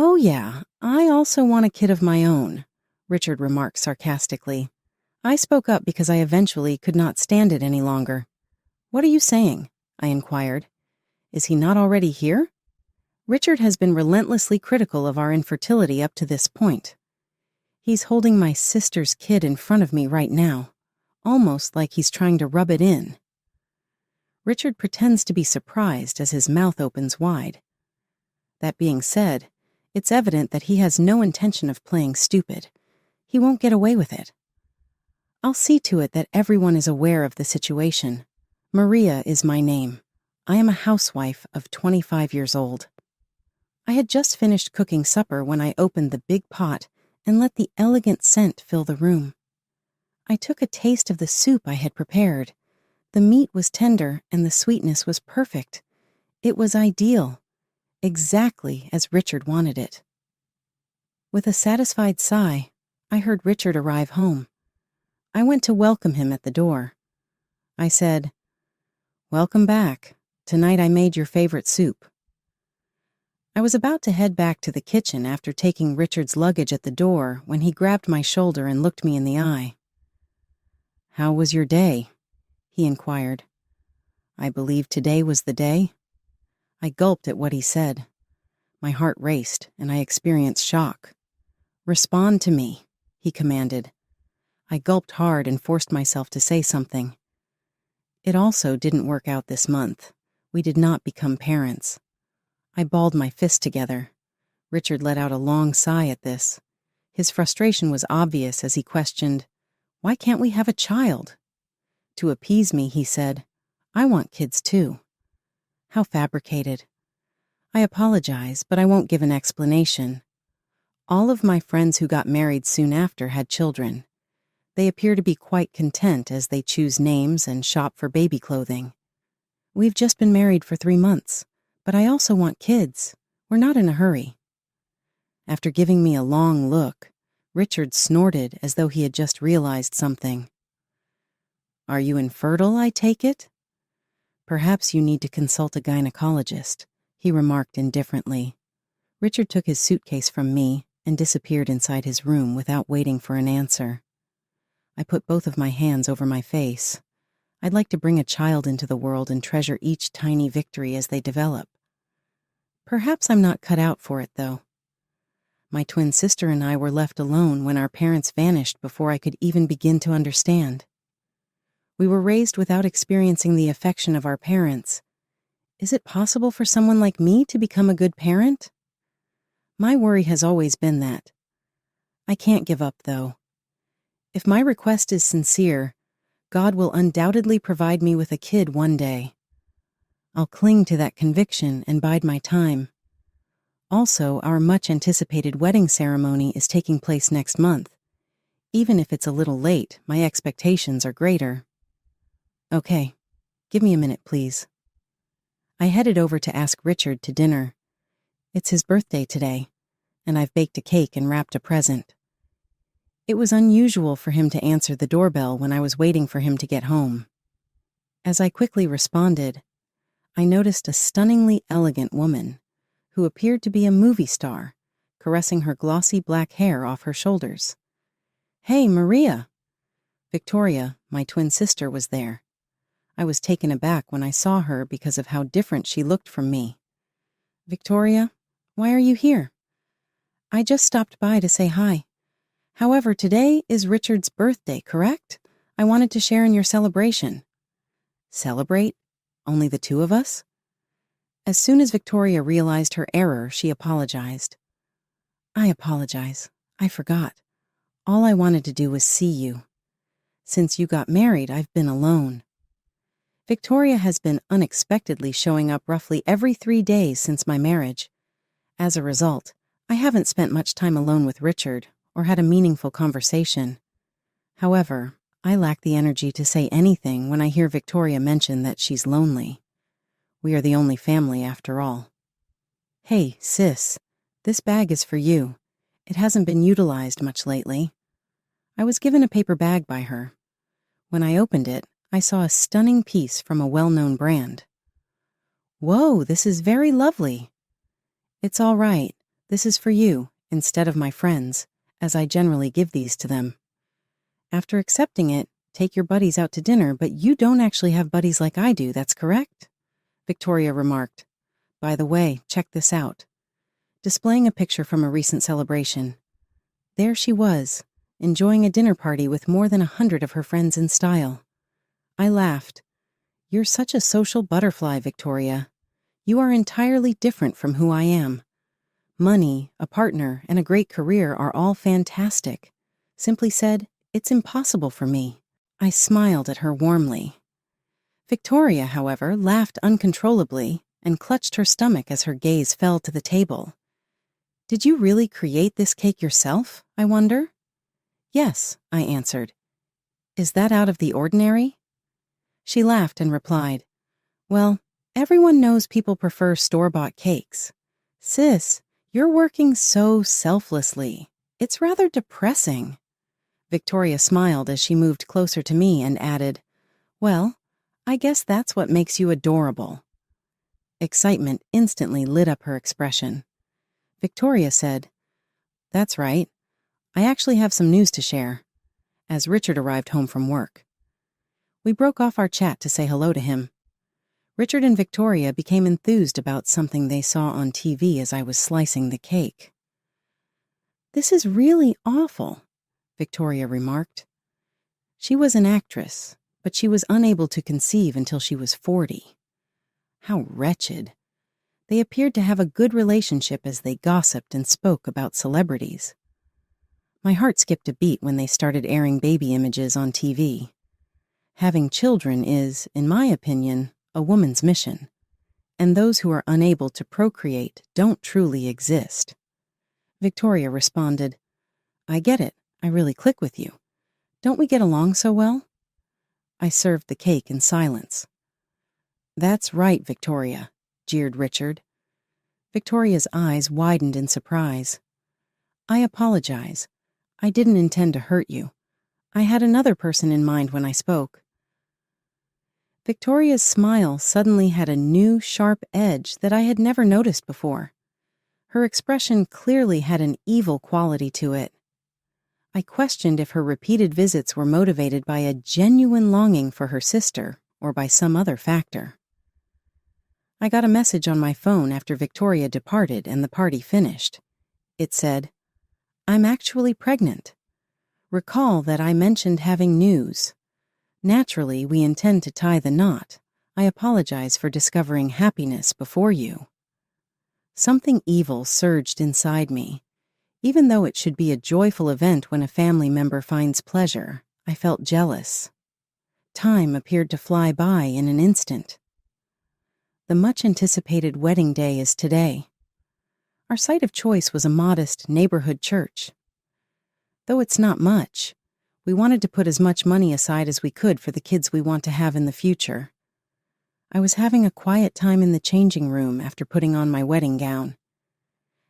Oh, yeah, I also want a kid of my own, Richard remarked sarcastically. I spoke up because I eventually could not stand it any longer. What are you saying? I inquired. Is he not already here? Richard has been relentlessly critical of our infertility up to this point. He's holding my sister's kid in front of me right now, almost like he's trying to rub it in. Richard pretends to be surprised as his mouth opens wide. That being said, it's evident that he has no intention of playing stupid. He won't get away with it. I'll see to it that everyone is aware of the situation. Maria is my name. I am a housewife of 25 years old. I had just finished cooking supper when I opened the big pot and let the elegant scent fill the room. I took a taste of the soup I had prepared. The meat was tender and the sweetness was perfect. It was ideal, exactly as Richard wanted it. With a satisfied sigh, I heard Richard arrive home. I went to welcome him at the door. I said, "Welcome back. Tonight I made your favorite soup." I was about to head back to the kitchen after taking Richard's luggage at the door when he grabbed my shoulder and looked me in the eye. "How was your day?" he inquired. I believe today was the day. I gulped at what he said. My heart raced and I experienced shock. "Respond to me," he commanded. I gulped hard and forced myself to say something. It also didn't work out this month. We did not become parents. I balled my fist together. Richard let out a long sigh at this. His frustration was obvious as he questioned, "Why can't we have a child?" To appease me, he said, "I want kids too." How fabricated. I apologize, but I won't give an explanation. All of my friends who got married soon after had children. They appear to be quite content as they choose names and shop for baby clothing. We've just been married for 3 months, but I also want kids. We're not in a hurry. After giving me a long look, Richard snorted as though he had just realized something. "Are you infertile, I take it?" "Perhaps you need to consult a gynecologist," he remarked indifferently. Richard took his suitcase from me and disappeared inside his room without waiting for an answer. I put both of my hands over my face. I'd like to bring a child into the world and treasure each tiny victory as they develop. Perhaps I'm not cut out for it, though. My twin sister and I were left alone when our parents vanished before I could even begin to understand. We were raised without experiencing the affection of our parents. Is it possible for someone like me to become a good parent? My worry has always been that. I can't give up, though. If my request is sincere, God will undoubtedly provide me with a kid one day. I'll cling to that conviction and bide my time. Also, our much-anticipated wedding ceremony is taking place next month. Even if it's a little late, my expectations are greater. Okay, give me a minute, please. I headed over to ask Richard to dinner. It's his birthday today, and I've baked a cake and wrapped a present. It was unusual for him to answer the doorbell when I was waiting for him to get home. As I quickly responded, I noticed a stunningly elegant woman who appeared to be a movie star, caressing her glossy black hair off her shoulders. "Hey, Maria!" Victoria, my twin sister, was there. I was taken aback when I saw her because of how different she looked from me. "Victoria, why are you here?" "I just stopped by to say hi. However, today is Richard's birthday, correct? I wanted to share in your celebration." "Celebrate? Only the two of us?" As soon as Victoria realized her error, she apologized. "I apologize. I forgot. All I wanted to do was see you. Since you got married, I've been alone." Victoria has been unexpectedly showing up roughly every 3 days since my marriage. As a result, I haven't spent much time alone with Richard or had a meaningful conversation. However, I lack the energy to say anything when I hear Victoria mention that she's lonely. We are the only family after all. "Hey, sis, this bag is for you. It hasn't been utilized much lately." I was given a paper bag by her. When I opened it, I saw a stunning piece from a well-known brand. "Whoa, this is very lovely." "It's all right, This is for you, instead of my friends, as I generally give these to them. After accepting it, take your buddies out to dinner, but you don't actually have buddies like I do, that's correct? Victoria remarked. By the way, check this out. Displaying a picture from a recent celebration. There she was, enjoying a dinner party with more than 100 of her friends in style. I laughed. You're such a social butterfly, Victoria. You are entirely different from who I am. Money, a partner, and a great career are all fantastic. Simply said, it's impossible for me. I smiled at her warmly. Victoria, however, laughed uncontrollably and clutched her stomach as her gaze fell to the table. Did you really create this cake yourself, I wonder? Yes, I answered. Is that out of the ordinary? She laughed and replied, Well, everyone knows people prefer store-bought cakes. Sis, you're working so selflessly. It's rather depressing. Victoria smiled as she moved closer to me and added, Well, I guess that's what makes you adorable. Excitement instantly lit up her expression. Victoria said, That's right. I actually have some news to share, as Richard arrived home from work. We broke off our chat to say hello to him. Richard and Victoria became enthused about something they saw on TV as I was slicing the cake. This is really awful, Victoria remarked. She was an actress, but she was unable to conceive until she was 40. How wretched. They appeared to have a good relationship as they gossiped and spoke about celebrities. My heart skipped a beat when they started airing baby images on TV. Having children is, in my opinion, a woman's mission, and those who are unable to procreate don't truly exist. Victoria responded, I get it. I really click with you. Don't we get along so well? I served the cake in silence. That's right, Victoria, jeered Richard. Victoria's eyes widened in surprise. I apologize. I didn't intend to hurt you. I had another person in mind when I spoke. Victoria's smile suddenly had a new, sharp edge that I had never noticed before. Her expression clearly had an evil quality to it. I questioned if her repeated visits were motivated by a genuine longing for her sister or by some other factor. I got a message on my phone after Victoria departed and the party finished. It said, I'm actually pregnant. Recall that I mentioned having news. Naturally, we intend to tie the knot. I apologize for discovering happiness before you. Something evil surged inside me. Even though it should be a joyful event when a family member finds pleasure, I felt jealous. Time appeared to fly by in an instant. The much-anticipated wedding day is today. Our site of choice was a modest neighborhood church. Though it's not much, we wanted to put as much money aside as we could for the kids we want to have in the future. I was having a quiet time in the changing room after putting on my wedding gown.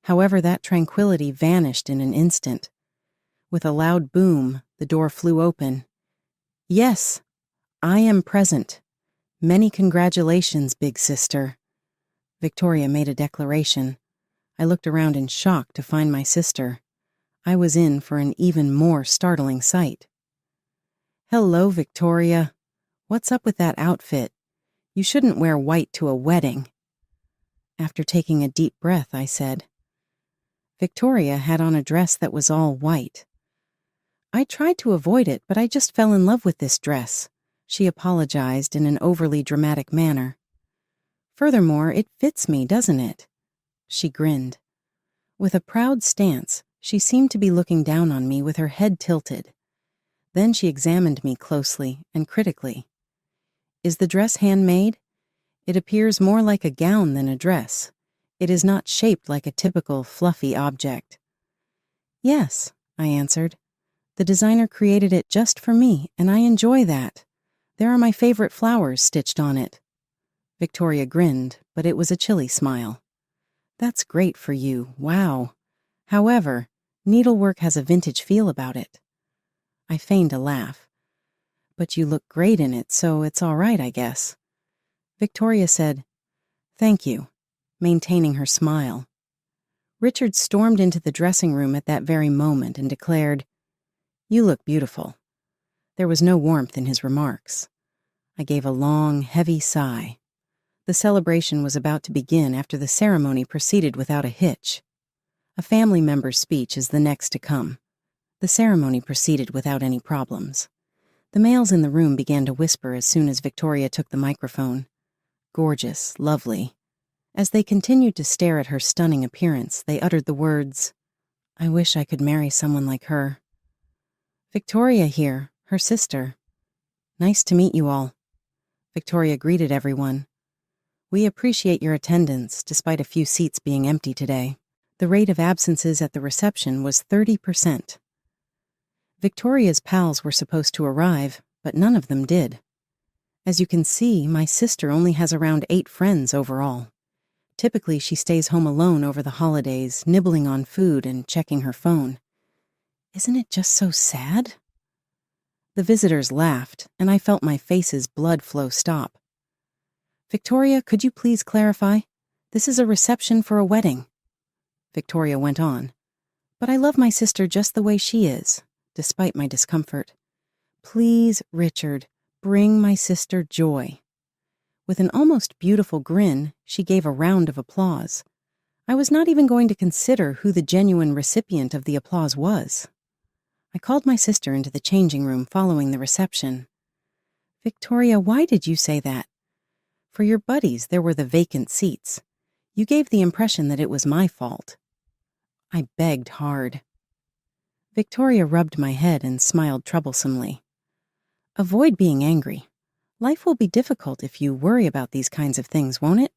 However, that tranquility vanished in an instant. With a loud boom, the door flew open. Yes, I am present. Many congratulations, big sister. Victoria made a declaration. I looked around in shock to find my sister. I was in for an even more startling sight. Hello, Victoria. What's up with that outfit? You shouldn't wear white to a wedding. After taking a deep breath, I said, Victoria had on a dress that was all white. I tried to avoid it, but I just fell in love with this dress. She apologized in an overly dramatic manner. Furthermore, it fits me, doesn't it? She grinned. With a proud stance, she seemed to be looking down on me with her head tilted. Then she examined me closely and critically. Is the dress handmade? It appears more like a gown than a dress. It is not shaped like a typical fluffy object. Yes, I answered. The designer created it just for me, and I enjoy that. There are my favorite flowers stitched on it. Victoria grinned, but it was a chilly smile. That's great for you, wow. However, needlework has a vintage feel about it. I feigned a laugh. But you look great in it, so it's all right, I guess. Victoria said, Thank you, maintaining her smile. Richard stormed into the dressing room at that very moment and declared, "You look beautiful." There was no warmth in his remarks. I gave a long, heavy sigh. The celebration was about to begin after the ceremony proceeded without a hitch. A family member's speech is the next to come. The ceremony proceeded without any problems. The males in the room began to whisper as soon as Victoria took the microphone. Gorgeous, lovely. As they continued to stare at her stunning appearance, they uttered the words, "I wish I could marry someone like her." "Victoria here, her sister." "Nice to meet you all." Victoria greeted everyone. "We appreciate your attendance, despite a few seats being empty today. The rate of absences at the reception was 30%. Victoria's pals were supposed to arrive, but none of them did. As you can see, my sister only has around 8 friends overall. Typically, she stays home alone over the holidays, nibbling on food and checking her phone. Isn't it just so sad? The visitors laughed, and I felt my face's blood flow stop. "Victoria, could you please clarify? This is a reception for a wedding." Victoria went on, "But I love my sister just the way she is, despite my discomfort. Please, Richard, bring my sister joy." With an almost beautiful grin, she gave a round of applause. I was not even going to consider who the genuine recipient of the applause was. I called my sister into the changing room following the reception. "Victoria, why did you say that? For your buddies, there were the vacant seats. You gave the impression that it was my fault." I begged hard. Victoria rubbed my head and smiled troublesomely. "Avoid being angry. Life will be difficult if you worry about these kinds of things, won't it?"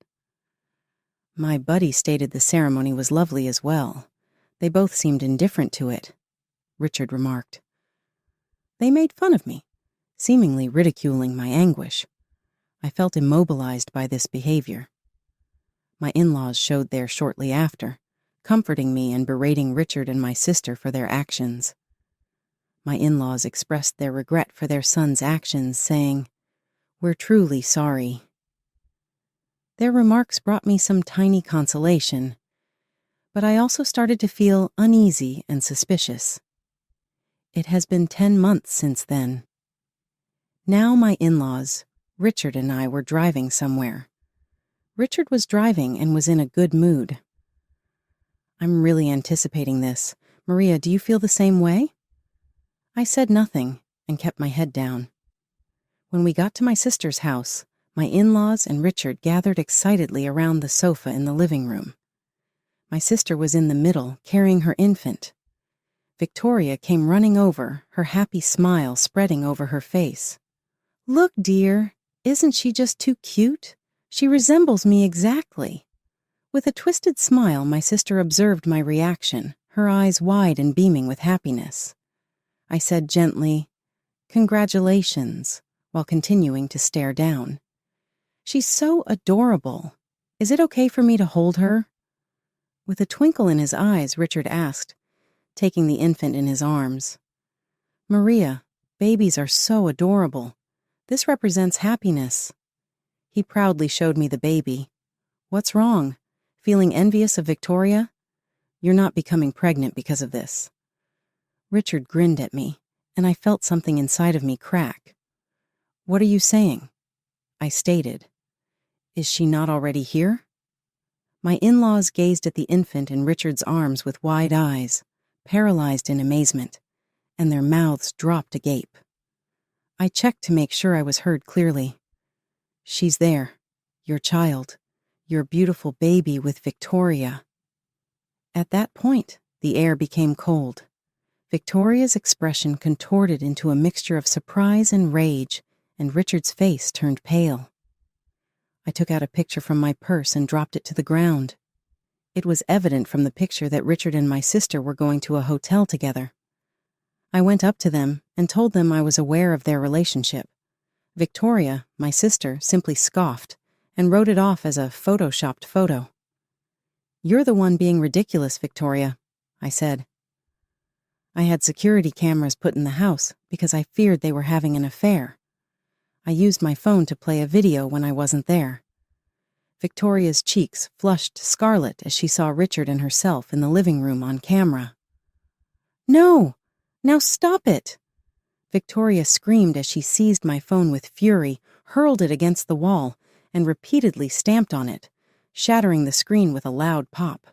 My buddy stated the ceremony was lovely as well. They both seemed indifferent to it, Richard remarked. They made fun of me, seemingly ridiculing my anguish. I felt immobilized by this behavior. My in-laws showed there shortly after, comforting me and berating Richard and my sister for their actions. My in-laws expressed their regret for their son's actions, saying, "We're truly sorry." Their remarks brought me some tiny consolation, but I also started to feel uneasy and suspicious. It has been 10 months since then. Now my in-laws, Richard and I were driving somewhere. Richard was driving and was in a good mood. "I'm really anticipating this. Maria, do you feel the same way?" I said nothing and kept my head down. When we got to my sister's house, my in-laws and Richard gathered excitedly around the sofa in the living room. My sister was in the middle, carrying her infant. Victoria came running over, her happy smile spreading over her face. "Look, dear, isn't she just too cute? She resembles me exactly." With a twisted smile, my sister observed my reaction, her eyes wide and beaming with happiness. I said gently, "Congratulations," while continuing to stare down. "She's so adorable. Is it okay for me to hold her?" With a twinkle in his eyes, Richard asked, taking the infant in his arms. "Maria, babies are so adorable. This represents happiness." He proudly showed me the baby. "What's wrong? Feeling envious of Victoria? You're not becoming pregnant because of this." Richard grinned at me, and I felt something inside of me crack. "What are you saying?" I stated. "Is she not already here?" My in-laws gazed at the infant in Richard's arms with wide eyes, paralyzed in amazement, and their mouths dropped agape. I checked to make sure I was heard clearly. "She's there. Your child. Your beautiful baby with Victoria." At that point, the air became cold. Victoria's expression contorted into a mixture of surprise and rage, and Richard's face turned pale. I took out a picture from my purse and dropped it to the ground. It was evident from the picture that Richard and my sister were going to a hotel together. I went up to them and told them I was aware of their relationship. Victoria, my sister, simply scoffed and wrote it off as a photoshopped photo. "You're the one being ridiculous, Victoria," I said. I had security cameras put in the house because I feared they were having an affair. I used my phone to play a video when I wasn't there. Victoria's cheeks flushed scarlet as she saw Richard and herself in the living room on camera. "No! Now stop it!" Victoria screamed as she seized my phone with fury, hurled it against the wall, and repeatedly stamped on it, shattering the screen with a loud pop.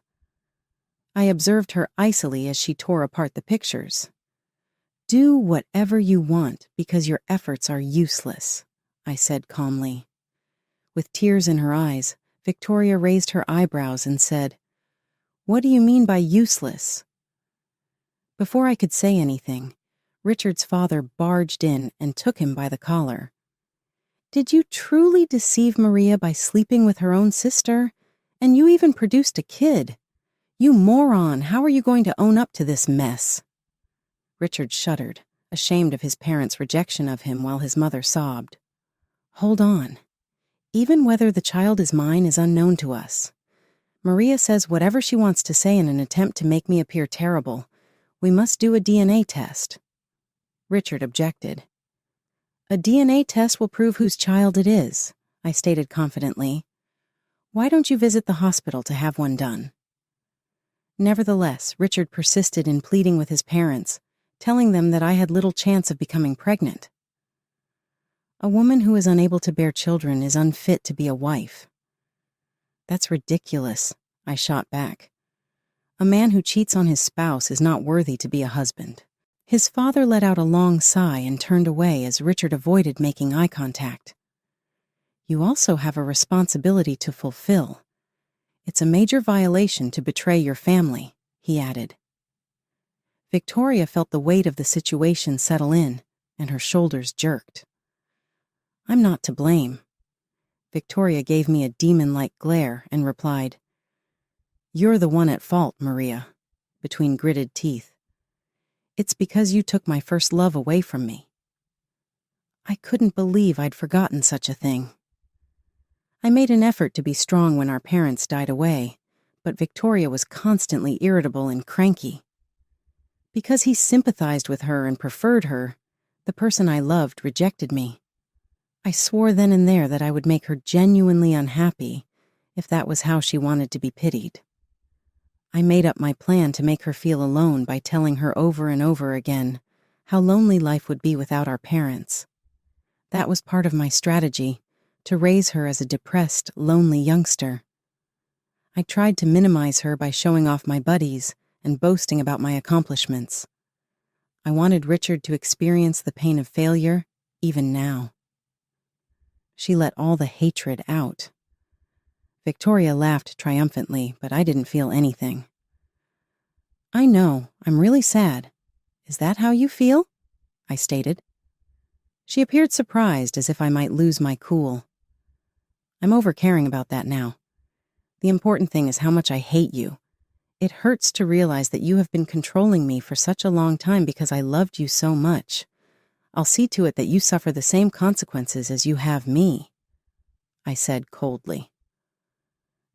I observed her icily as she tore apart the pictures. "Do whatever you want because your efforts are useless," I said calmly. With tears in her eyes, Victoria raised her eyebrows and said, "What do you mean by useless?" Before I could say anything, Richard's father barged in and took him by the collar. "Did you truly deceive Maria by sleeping with her own sister? And you even produced a kid. You moron, how are you going to own up to this mess?" Richard shuddered, ashamed of his parents' rejection of him while his mother sobbed. "Hold on. Even whether the child is mine is unknown to us. Maria says whatever she wants to say in an attempt to make me appear terrible. We must do a DNA test." Richard objected. "A DNA test will prove whose child it is," I stated confidently. "Why don't you visit the hospital to have one done?" Nevertheless, Richard persisted in pleading with his parents, telling them that I had little chance of becoming pregnant. "A woman who is unable to bear children is unfit to be a wife." "That's ridiculous," I shot back. "A man who cheats on his spouse is not worthy to be a husband." His father let out a long sigh and turned away as Richard avoided making eye contact. "You also have a responsibility to fulfill. It's a major violation to betray your family," he added. Victoria felt the weight of the situation settle in, and her shoulders jerked. "I'm not to blame." Victoria gave me a demon-like glare and replied, "You're the one at fault, Maria," between gritted teeth. "It's because you took my first love away from me." I couldn't believe I'd forgotten such a thing. I made an effort to be strong when our parents died away, but Victoria was constantly irritable and cranky. Because he sympathized with her and preferred her, the person I loved rejected me. I swore then and there that I would make her genuinely unhappy if that was how she wanted to be pitied. I made up my plan to make her feel alone by telling her over and over again how lonely life would be without our parents. That was part of my strategy, to raise her as a depressed, lonely youngster. I tried to minimize her by showing off my buddies and boasting about my accomplishments. I wanted Richard to experience the pain of failure, even now. She let all the hatred out. Victoria laughed triumphantly, but I didn't feel anything. "I know, I'm really sad. Is that how you feel?" I stated. She appeared surprised, as if I might lose my cool. "I'm over caring about that now. The important thing is how much I hate you. It hurts to realize that you have been controlling me for such a long time because I loved you so much. I'll see to it that you suffer the same consequences as you have me," I said coldly.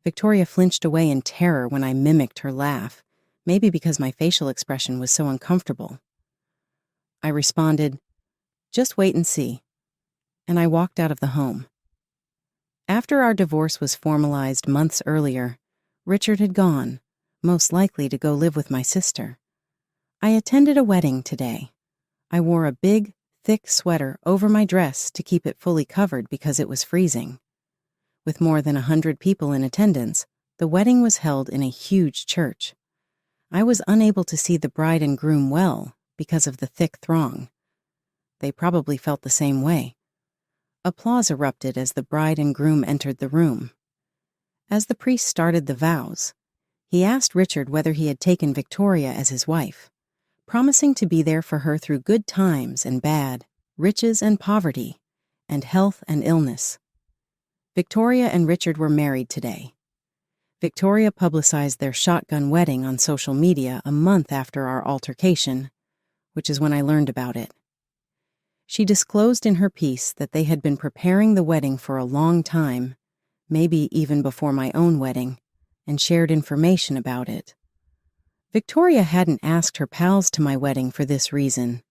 Victoria flinched away in terror when I mimicked her laugh, maybe because my facial expression was so uncomfortable. I responded, "Just wait and see," and I walked out of the home. After our divorce was formalized months earlier, Richard had gone, most likely to go live with my sister. I attended a wedding today. I wore a big, thick sweater over my dress to keep it fully covered because it was freezing. With more than 100 people in attendance, the wedding was held in a huge church. I was unable to see the bride and groom well because of the thick throng. They probably felt the same way. Applause erupted as the bride and groom entered the room. As the priest started the vows, he asked Richard whether he had taken Victoria as his wife, promising to be there for her through good times and bad, riches and poverty, and health and illness. Victoria and Richard were married today. Victoria publicized their shotgun wedding on social media a month after our altercation, which is when I learned about it. She disclosed in her piece that they had been preparing the wedding for a long time, maybe even before my own wedding, and shared information about it. Victoria hadn't asked her pals to my wedding for this reason.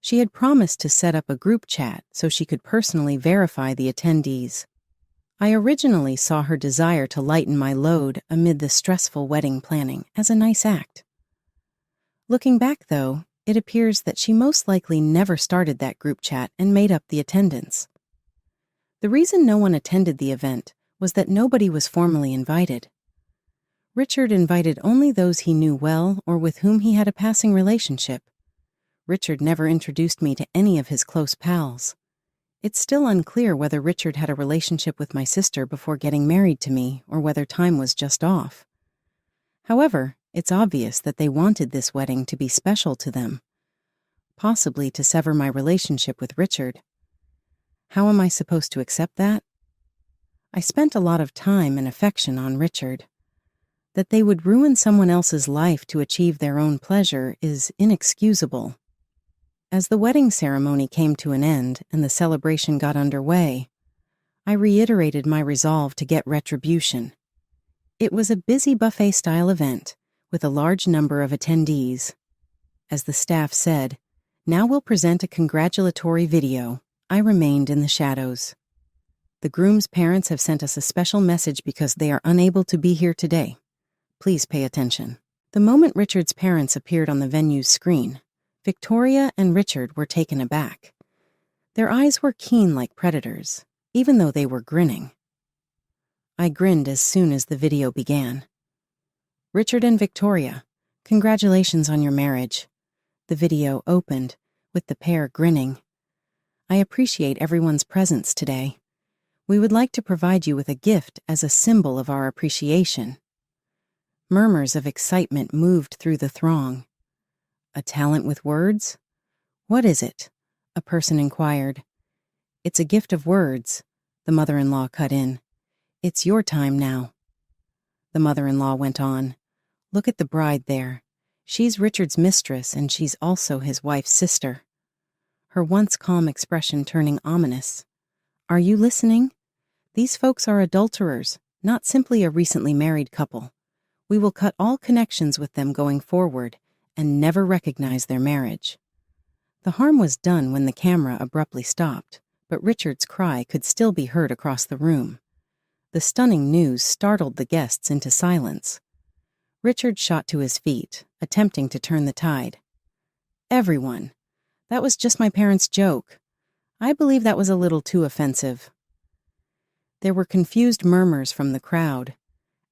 She had promised to set up a group chat so she could personally verify the attendees. I originally saw her desire to lighten my load amid the stressful wedding planning as a nice act. Looking back, though, it appears that she most likely never started that group chat and made up the attendance. The reason no one attended the event was that nobody was formally invited. Richard invited only those he knew well or with whom he had a passing relationship. Richard never introduced me to any of his close pals. It's still unclear whether Richard had a relationship with my sister before getting married to me or whether time was just off. However, it's obvious that they wanted this wedding to be special to them, possibly to sever my relationship with Richard. How am I supposed to accept that? I spent a lot of time and affection on Richard. That they would ruin someone else's life to achieve their own pleasure is inexcusable. As the wedding ceremony came to an end and the celebration got underway, I reiterated my resolve to get retribution. It was a busy buffet-style event with a large number of attendees. As the staff said, "Now we'll present a congratulatory video." I remained in the shadows. "The groom's parents have sent us a special message because they are unable to be here today. Please pay attention." The moment Richard's parents appeared on the venue's screen, Victoria and Richard were taken aback. Their eyes were keen like predators, even though they were grinning. I grinned as soon as the video began. "Richard and Victoria, congratulations on your marriage." The video opened, with the pair grinning. "I appreciate everyone's presence today. We would like to provide you with a gift as a symbol of our appreciation." Murmurs of excitement moved through the throng. "A talent with words? What is it?" a person inquired. "It's a gift of words," the mother-in-law cut in. "It's your time now." The mother-in-law went on. "Look at the bride there. She's Richard's mistress and she's also his wife's sister." Her once calm expression turning ominous. "Are you listening? These folks are adulterers, not simply a recently married couple. We will cut all connections with them going forward and never recognize their marriage." The harm was done when the camera abruptly stopped, but Richard's cry could still be heard across the room. The stunning news startled the guests into silence. Richard shot to his feet, attempting to turn the tide. "Everyone, that was just my parents' joke. I believe that was a little too offensive." There were confused murmurs from the crowd.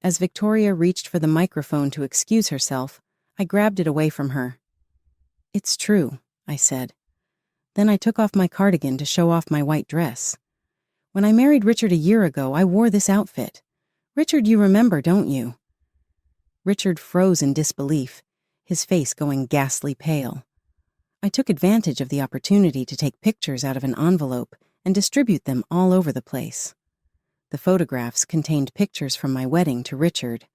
As Victoria reached for the microphone to excuse herself, I grabbed it away from her. "It's true," I said. Then I took off my cardigan to show off my white dress. "When I married Richard a year ago, I wore this outfit. Richard, you remember, don't you?" Richard froze in disbelief, his face going ghastly pale. I took advantage of the opportunity to take pictures out of an envelope and distribute them all over the place. The photographs contained pictures from my wedding to Richard,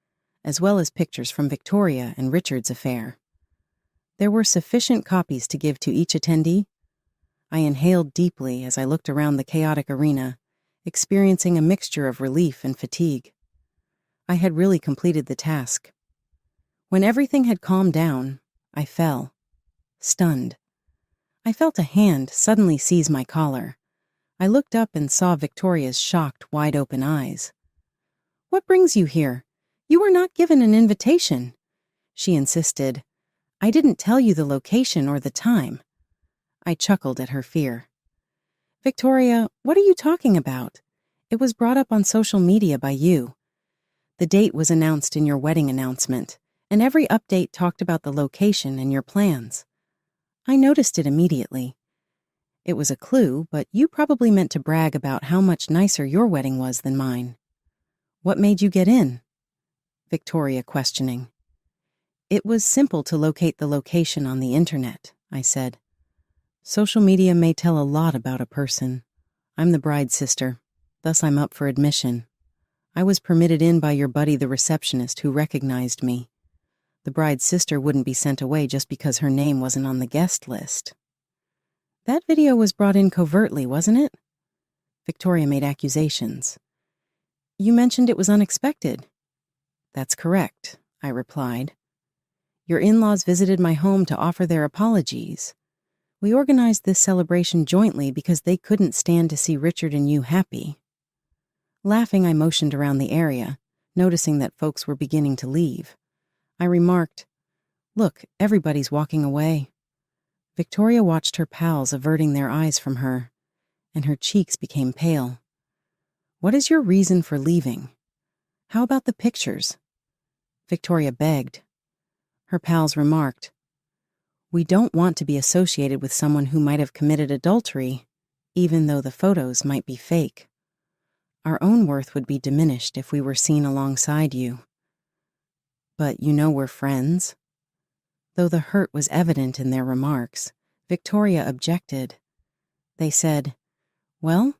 as well as pictures from Victoria and Richard's affair. There were sufficient copies to give to each attendee. I inhaled deeply as I looked around the chaotic arena, experiencing a mixture of relief and fatigue. I had really completed the task. When everything had calmed down, I fell, stunned. I felt a hand suddenly seize my collar. I looked up and saw Victoria's shocked, wide-open eyes. "What brings you here? You were not given an invitation," she insisted. "I didn't tell you the location or the time." I chuckled at her fear. "Victoria, what are you talking about? It was brought up on social media by you. The date was announced in your wedding announcement, and every update talked about the location and your plans. I noticed it immediately. It was a clue, but you probably meant to brag about how much nicer your wedding was than mine. What made you get in?" Victoria questioning. "It was simple to locate the location on the internet," I said. "Social media may tell a lot about a person. I'm the bride's sister, thus I'm up for admission. I was permitted in by your buddy the receptionist who recognized me. The bride's sister wouldn't be sent away just because her name wasn't on the guest list." "That video was brought in covertly, wasn't it?" Victoria made accusations. "You mentioned it was unexpected." "That's correct," I replied. "Your in-laws visited my home to offer their apologies. We organized this celebration jointly because they couldn't stand to see Richard and you happy." Laughing, I motioned around the area, noticing that folks were beginning to leave. I remarked, "Look, everybody's walking away." Victoria watched her pals averting their eyes from her, and her cheeks became pale. "What is your reason for leaving? How about the pictures?" Victoria begged. Her pals remarked, "We don't want to be associated with someone who might have committed adultery, even though the photos might be fake. Our own worth would be diminished if we were seen alongside you." "But you know we're friends." Though the hurt was evident in their remarks, Victoria objected. They said, "Well,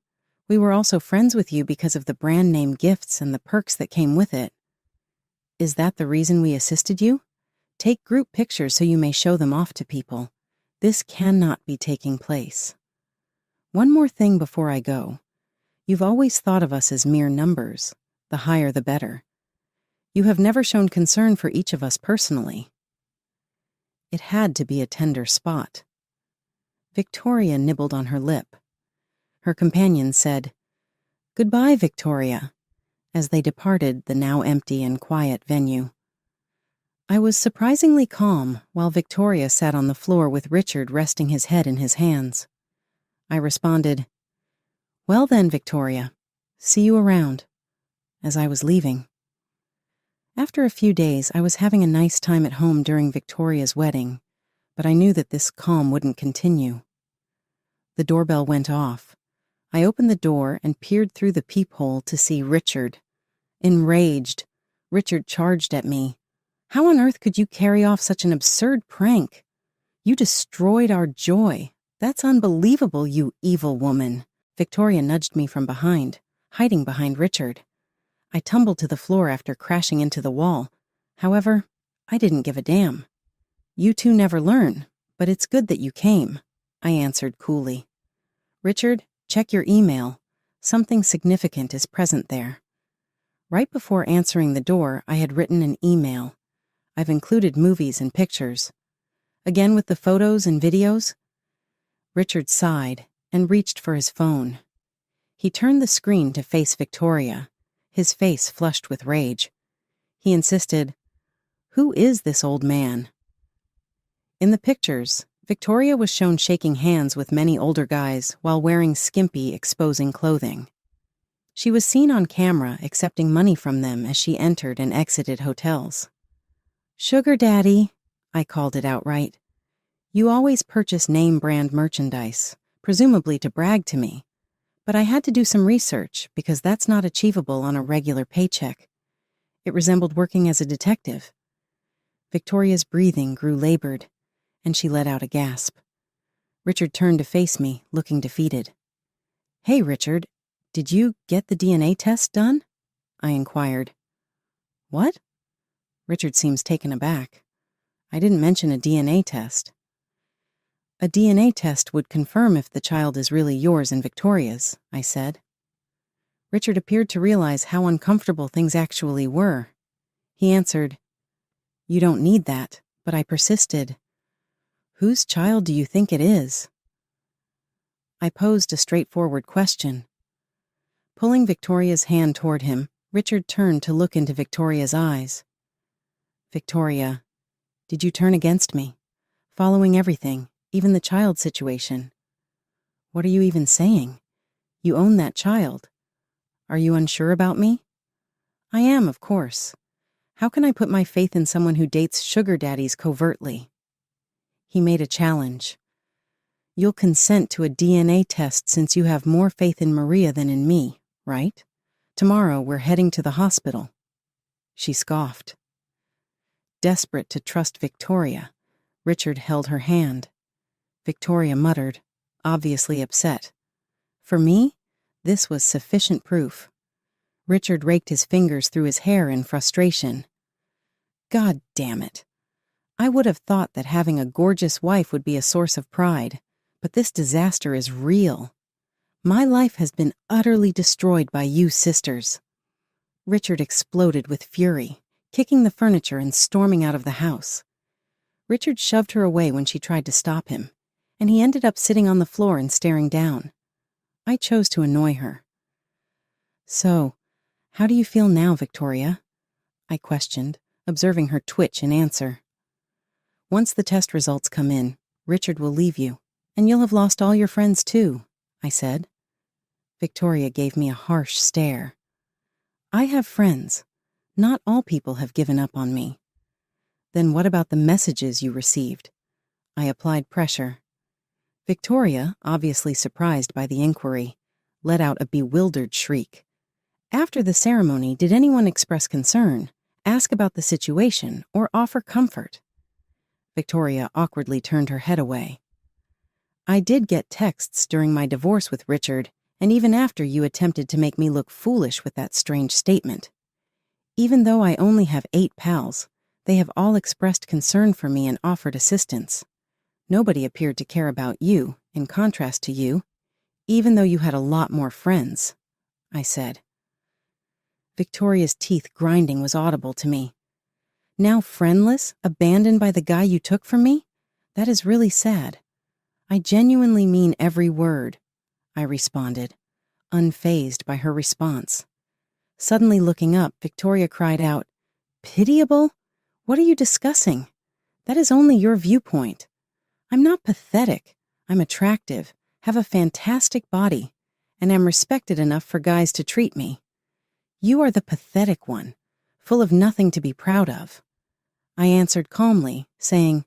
we were also friends with you because of the brand name gifts and the perks that came with it. Is that the reason we assisted you? Take group pictures so you may show them off to people. This cannot be taking place. One more thing before I go. You've always thought of us as mere numbers. The higher the better. You have never shown concern for each of us personally." It had to be a tender spot. Victoria nibbled on her lip. Her companion said, "Goodbye, Victoria," as they departed the now empty and quiet venue. I was surprisingly calm while Victoria sat on the floor with Richard resting his head in his hands. I responded, "Well then, Victoria, see you around," as I was leaving. After a few days, I was having a nice time at home during Victoria's wedding, but I knew that this calm wouldn't continue. The doorbell went off. I opened the door and peered through the peephole to see Richard. Enraged, Richard charged at me. "How on earth could you carry off such an absurd prank? You destroyed our joy. That's unbelievable, you evil woman." Victoria nudged me from behind, hiding behind Richard. I tumbled to the floor after crashing into the wall. However, I didn't give a damn. "You two never learn, but it's good that you came," I answered coolly. "Richard, check your email. Something significant is present there." Right before answering the door, I had written an email. I've included movies and pictures. "Again with the photos and videos?" Richard sighed and reached for his phone. He turned the screen to face Victoria, his face flushed with rage. He insisted, "Who is this old man?" In the pictures, Victoria was shown shaking hands with many older guys while wearing skimpy, exposing clothing. She was seen on camera accepting money from them as she entered and exited hotels. "Sugar Daddy," I called it outright. "You always purchase name-brand merchandise, presumably to brag to me. But I had to do some research because that's not achievable on a regular paycheck. It resembled working as a detective." Victoria's breathing grew labored, and she let out a gasp. Richard turned to face me, looking defeated. "Hey, Richard, did you get the DNA test done?" I inquired. "What?" Richard seems taken aback. "I didn't mention a DNA test." "A DNA test would confirm if the child is really yours and Victoria's," I said. Richard appeared to realize how uncomfortable things actually were. He answered, "You don't need that," but I persisted. "Whose child do you think it is?" I posed a straightforward question. Pulling Victoria's hand toward him, Richard turned to look into Victoria's eyes. "Victoria, did you turn against me, following everything, even the child situation? What are you even saying? You own that child. Are you unsure about me?" "I am, of course. How can I put my faith in someone who dates sugar daddies covertly?" He made a challenge. "You'll consent to a DNA test since you have more faith in Maria than in me, right? Tomorrow we're heading to the hospital." She scoffed. Desperate to trust Victoria, Richard held her hand. Victoria muttered, obviously upset. For me, this was sufficient proof. Richard raked his fingers through his hair in frustration. God damn it. I would have thought that having a gorgeous wife would be a source of pride, but this disaster is real. My life has been utterly destroyed by you sisters. Richard exploded with fury, kicking the furniture and storming out of the house. Richard shoved her away when she tried to stop him, and he ended up sitting on the floor and staring down. I chose to annoy her. So, how do you feel now, Victoria? I questioned, observing her twitch in answer. Once the test results come in, Richard will leave you, and you'll have lost all your friends too, I said. Victoria gave me a harsh stare. I have friends. Not all people have given up on me. Then what about the messages you received? I applied pressure. Victoria, obviously surprised by the inquiry, let out a bewildered shriek. After the ceremony, did anyone express concern, ask about the situation, or offer comfort? Victoria awkwardly turned her head away. I did get texts during my divorce with Richard, and even after you attempted to make me look foolish with that strange statement. Even though I only have 8 pals, they have all expressed concern for me and offered assistance. Nobody appeared to care about you, in contrast to you, even though you had a lot more friends, I said. Victoria's teeth grinding was audible to me. Now friendless, abandoned by the guy you took from me? That is really sad. I genuinely mean every word, I responded, unfazed by her response. Suddenly looking up, Victoria cried out, "Pitiable? What are you discussing? That is only your viewpoint. I'm not pathetic. I'm attractive, have a fantastic body, and am respected enough for guys to treat me. You are the pathetic one, full of nothing to be proud of." I answered calmly, saying,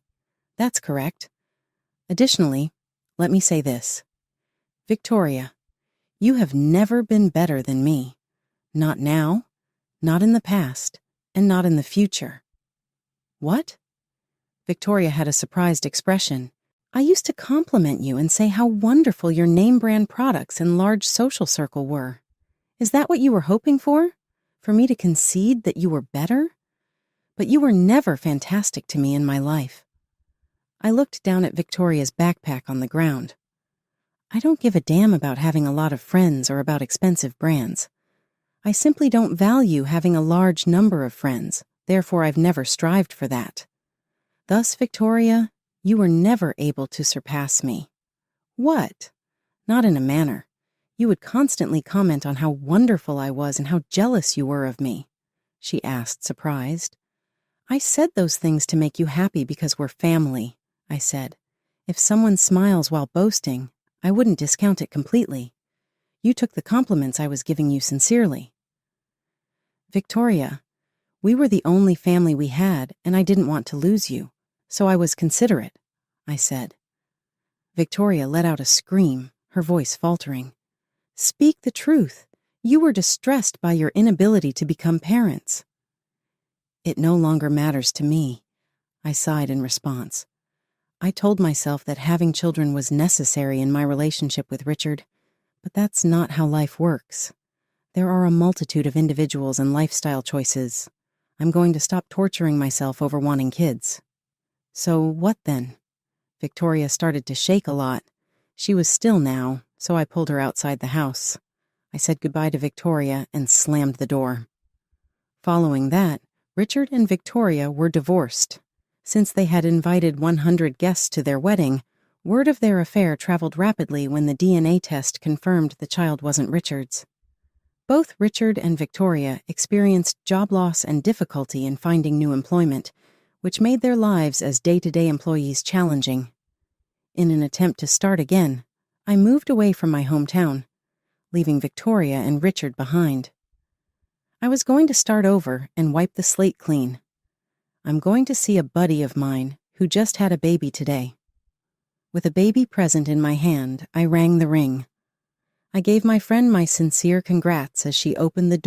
"That's correct. Additionally, let me say this. Victoria, you have never been better than me. Not now, not in the past, and not in the future." What? Victoria had a surprised expression. I used to compliment you and say how wonderful your name brand products and large social circle were. Is that what you were hoping for? For me to concede that you were better? But you were never fantastic to me in my life. I looked down at Victoria's backpack on the ground. I don't give a damn about having a lot of friends or about expensive brands. I simply don't value having a large number of friends, therefore I've never strived for that. Thus, Victoria, you were never able to surpass me. What? Not in a manner. You would constantly comment on how wonderful I was and how jealous you were of me, she asked, surprised. I said those things to make you happy because we're family, I said. If someone smiles while boasting, I wouldn't discount it completely. You took the compliments I was giving you sincerely. Victoria, we were the only family we had, and I didn't want to lose you, so I was considerate, I said. Victoria let out a scream, her voice faltering. Speak the truth. You were distressed by your inability to become parents. It no longer matters to me, I sighed in response. I told myself that having children was necessary in my relationship with Richard, but that's not how life works. There are a multitude of individuals and lifestyle choices. I'm going to stop torturing myself over wanting kids. So what then? Victoria started to shake a lot. She was still now, so I pulled her outside the house. I said goodbye to Victoria and slammed the door. Following that, Richard and Victoria were divorced. Since they had invited 100 guests to their wedding, word of their affair traveled rapidly when the DNA test confirmed the child wasn't Richard's. Both Richard and Victoria experienced job loss and difficulty in finding new employment, which made their lives as day-to-day employees challenging. In an attempt to start again, I moved away from my hometown, leaving Victoria and Richard behind. I was going to start over and wipe the slate clean. I'm going to see a buddy of mine who just had a baby today. With a baby present in my hand, I rang the ring. I gave my friend my sincere congrats as she opened the door.